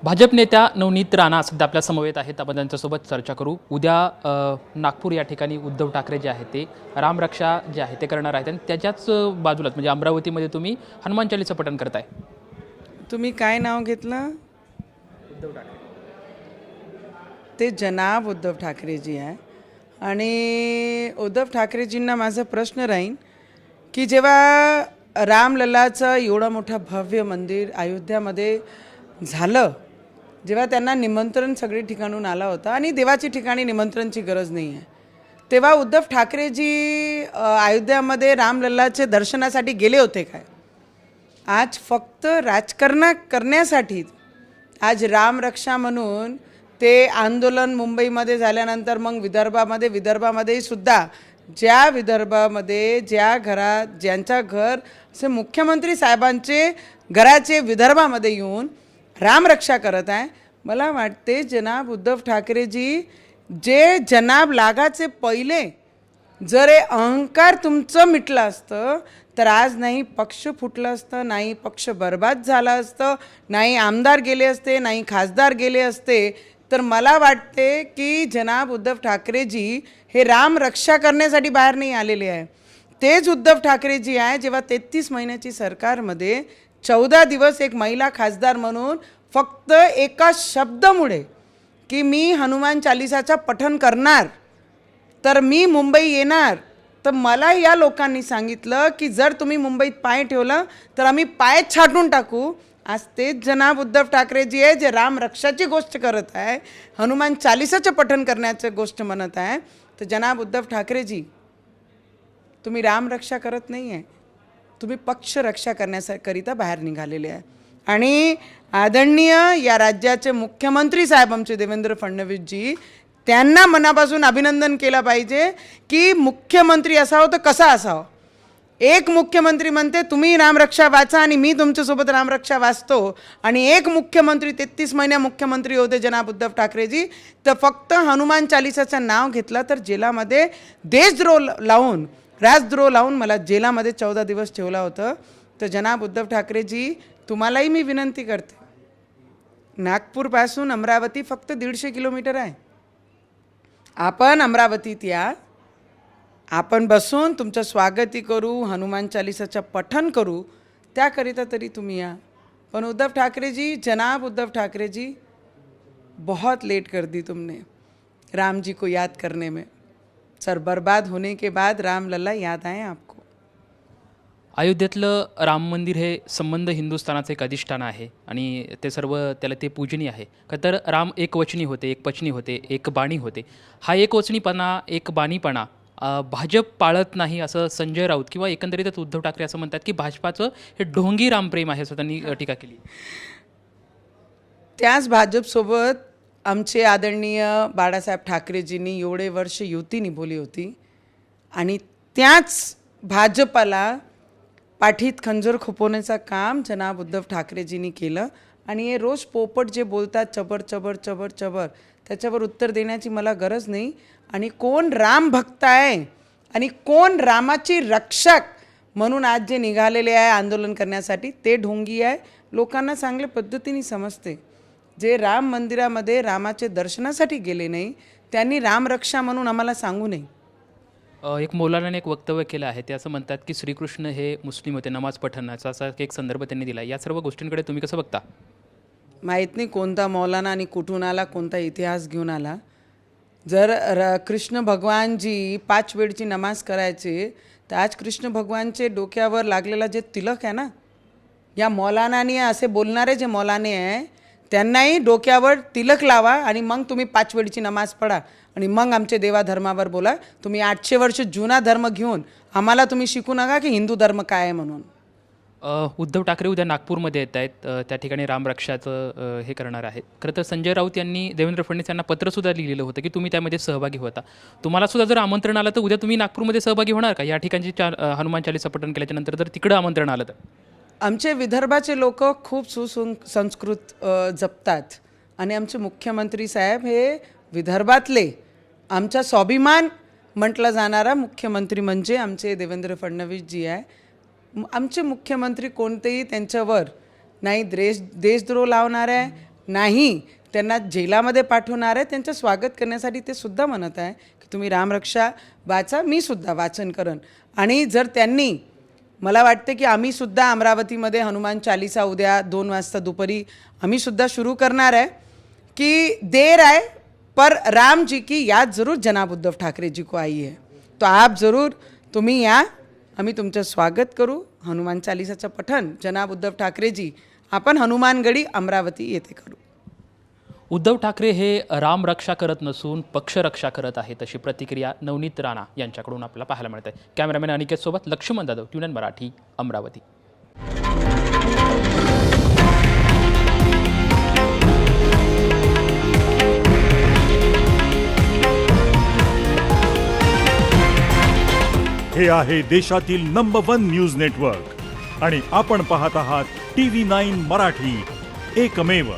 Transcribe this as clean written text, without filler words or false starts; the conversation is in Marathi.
भाजप नेत्या नवनीत राणा सध्या आपल्या समवेत आहेत. आपण त्यांच्यासोबत चर्चा करू. उद्या नागपूर या ठिकाणी उद्धव ठाकरे जे आहेत ते रामरक्षा जे आहे ते करणार आहेत आणि त्याच्याच बाजूलाच म्हणजे अमरावतीमध्ये तुम्ही हनुमान चालीचं पठण करताय. तुम्ही काय नाव घेतलं? उद्धव ठाकरे. ते जनाब उद्धव ठाकरेजी आहे. आणि उद्धव ठाकरेजींना माझा प्रश्न राहील की जेव्हा रामलल्लाचं एवढं मोठं भव्य मंदिर अयोध्यामध्ये झालं, जेव्हा त्यांना निमंत्रण सगळे ठिकाणून आला होता आणि देवाची ठिकाणी निमंत्रणची गरज नाही आहे, तेव्हा उद्धव ठाकरेजी अयोध्यामध्ये रामलल्लाचे दर्शनासाठी गेले होते काय? आज फक्त राजकारण करण्यासाठी आज रामरक्षा म्हणून ते आंदोलन मुंबईमध्ये झाल्यानंतर मग विदर्भामध्ये सुद्धा विदर्भामध्ये ज्यांच्या घर असे मुख्यमंत्री साहेबांचे घराचे विदर्भामध्ये येऊन रामरक्षा करत आहे. मला वाटते जनाब उद्धव ठाकरेजी जे जनाब लागाचे पहिले जर हे अहंकार तुमचं मिटलं असतं तर आज नाही पक्ष फुटलं असतं, नाही पक्ष बर्बाद झाला असतं, नाही आमदार गेले असते, नाही खासदार गेले असते. तर मला वाटते की जनाब उद्धव ठाकरेजी हे रामरक्षा करण्यासाठी बाहेर नाही आलेले आहे. तेच उद्धव ठाकरेजी आहे जेव्हा 33 महिन्याची सरकारमध्ये 14 दिवस एक महिला खासदार म्हणून फक्त एका शब्दामुळे की मी हनुमान चालिसाचा पठण करणार तर मी मुंबई येणार, तर मला या लोकांनी सांगितलं की जर तुम्ही मुंबईत पाय ठेवलं तर आम्ही पाय छाटून टाकू. आज तेच जनाब उद्धव ठाकरेजी आहे जे रामरक्षाची गोष्ट करत आहे, हनुमान चालिसाचं पठण करण्याचं गोष्ट म्हणत आहे. तर जनाब उद्धव ठाकरेजी, तुम्ही रामरक्षा करत नाही आहे, तुम्ही पक्ष रक्षा करण्याकरिता बाहेर निघालेले आहे. आणि आदरणीय या राज्याचे मुख्यमंत्री साहेब आमचे देवेंद्र फडणवीसजी, त्यांना मनापासून अभिनंदन केलं पाहिजे की मुख्यमंत्री असावं तर कसा असावं. एक मुख्यमंत्री म्हणते तुम्ही रामरक्षा वाचा आणि मी तुमच्यासोबत रामरक्षा वाचतो, आणि एक मुख्यमंत्री 33 महिन्या मुख्यमंत्री होते जनाब उद्धव ठाकरेजी, तर फक्त हनुमान चालिसाचं नाव घेतलं तर जेलामध्ये राजद्रोह लावून मला जेलामध्ये 14 दिवस ठेवला होतं. तर जनाब उद्धव ठाकरेजी, तुम्हालाही मी विनंती करते, नागपूरपासून अमरावती फक्त 150 किलोमीटर आहे. आपण अमरावतीत या, आपण बसून तुमचं स्वागती करू, हनुमान चालिसाचं पठण करू, त्याकरिता तरी तुम्ही या. पण उद्धव ठाकरेजी, जनाब उद्धव ठाकरेजी, बहुत लेट कर दी तुमने राम जी को याद करने में. सर बर्बाद होने के बाद रामलल्ला याद आए आपको. अयोध्येतलं राम मंदिर हे संबंध हिंदुस्थानाचं एक अधिष्ठान आहे आणि ते सर्व त्याला ते पूजनीय आहे. का तर राम एक वचनी होते, एक पत्नी होते, एक बाणी होते. हा एक वचनीपणा, एक बाणीपणा भाजप पाळत नाही असं संजय राऊत किंवा एकंदरीतच उद्धव ठाकरे असं म्हणतात की भाजपाचं हे ढोंगी रामप्रेम आहे असं त्यांनी टीका केली. त्याच भाजपसोबत आमचे आदरणीय बाळासाहेब ठाकरेजींनी एवढे वर्ष युती निभवली होती आणि त्याच भाजपाला पाठीत खंजर खुपवण्याचं काम जनाब उद्धव ठाकरेजींनी केलं. आणि हे रोज पोपट जे बोलतात चबर चबर चबर चबर, त्याच्यावर उत्तर देण्याची मला गरज नाही. आणि कोण राम भक्त आहे आणि कोण रामाची रक्षक म्हणून आज जे निघालेले आहे आंदोलन करण्यासाठी, ते ढोंगी आहे. लोकांना चांगल्या पद्धतीने समजते. जे राम मंदिरामध्ये रामाचे दर्शनासाठी गेले नाही त्यांनी रामरक्षा म्हणून आम्हाला सांगू नये. एक मौलानाने एक वक्तव्य केलं आहे. ते असं म्हणतात की श्रीकृष्ण हे मुस्लिम होते, नमाज पठणाचा असा एक संदर्भ त्यांनी दिला. या सर्व गोष्टींकडे तुम्ही कसं बघता? माहीत नाही कोणता मौलाना आणि कुठून आला, कोणता इतिहास घेऊन आला. जर कृष्ण भगवानजी 5 वेळची नमाज करायचे, तर आज कृष्ण भगवानचे डोक्यावर लागलेला जे तिलक आहे ना, या मौलानाने असे बोलणारे जे मौलाने आहे त्यांनाही डोक्यावर तिलक लावा आणि मग तुम्ही 5 वेळची नमाज पढा आणि मग आमचे देवा धर्मावर बोला. तुम्ही 800 वर्ष जुना धर्म घेऊन आम्हाला तुम्ही शिकू नका की हिंदू धर्म काय आहे म्हणून. उद्धव ठाकरे उद्या नागपूरमध्ये येत आहेत, त्या ठिकाणी रामरक्षाचं हे करणार आहेत. खरं तर संजय राऊत यांनी देवेंद्र फडणवीस यांना पत्रसुद्धा लिहिलेलं होतं की तुम्ही त्यामध्ये सहभागी होता. तुम्हाला सुद्धा जर आमंत्रण आलं तर उद्या तुम्ही नागपूरमध्ये सहभागी होणार का? या ठिकाणची हनुमान चालीसा पठण केल्याच्यानंतर जर तिकडं आमंत्रण आलं तर? आमचे विदर्भाचे लोक खूप सुसंस्कृत जपतात आणि आमचे मुख्यमंत्री साहेब हे विदर्भातले आमचा स्वाभिमान म्हटलं जाणारा मुख्यमंत्री म्हणजे आमचे देवेंद्र फडणवीसजी आहे. आमचे मुख्यमंत्री कोणतेही त्यांच्यावर नाही देशद्रोह लावणार आहे, नाही त्यांना जेलामध्ये पाठवणार आहे, त्यांचं स्वागत करण्यासाठी ते सुद्धा म्हणत आहे की तुम्ही रामरक्षा वाचा, मी सुद्धा वाचन करन. आणि जर त्यांनी, मला वाटते की आम्ही सुद्धा अमरावतीमध्ये हनुमान चालीसा उद्या 2 वाजता दुपारी आम्ही सुद्धा सुरू करणार आहे कि देर आए पर राम जी की याद जरूर जनाब उद्धव ठाकरे जी को आई है. तो आप जरूर तुम्ही या, आम्ही तुमचं स्वागत करू. हनुमान चालीसाचं पठण जनाब उद्धव ठाकरेजी आपण हनुमानगडी अमरावती येथे करू. उद्धव ठाकरे हे राम रक्षा करत नसून पक्ष रक्षा करत आहेत अशी प्रतिक्रिया नवनीत राणा यांच्याकडून आपल्याला पाहायला मिळते. कॅमेरामॅन अनिकेत सोबत लक्ष्मण जाधव, ट्यून मराठी, अमरावती. हे आहे देशातील नंबर 1 न्यूज नेटवर्क आणि आपण पाहत आहात TV9 मराठी, एकमेव.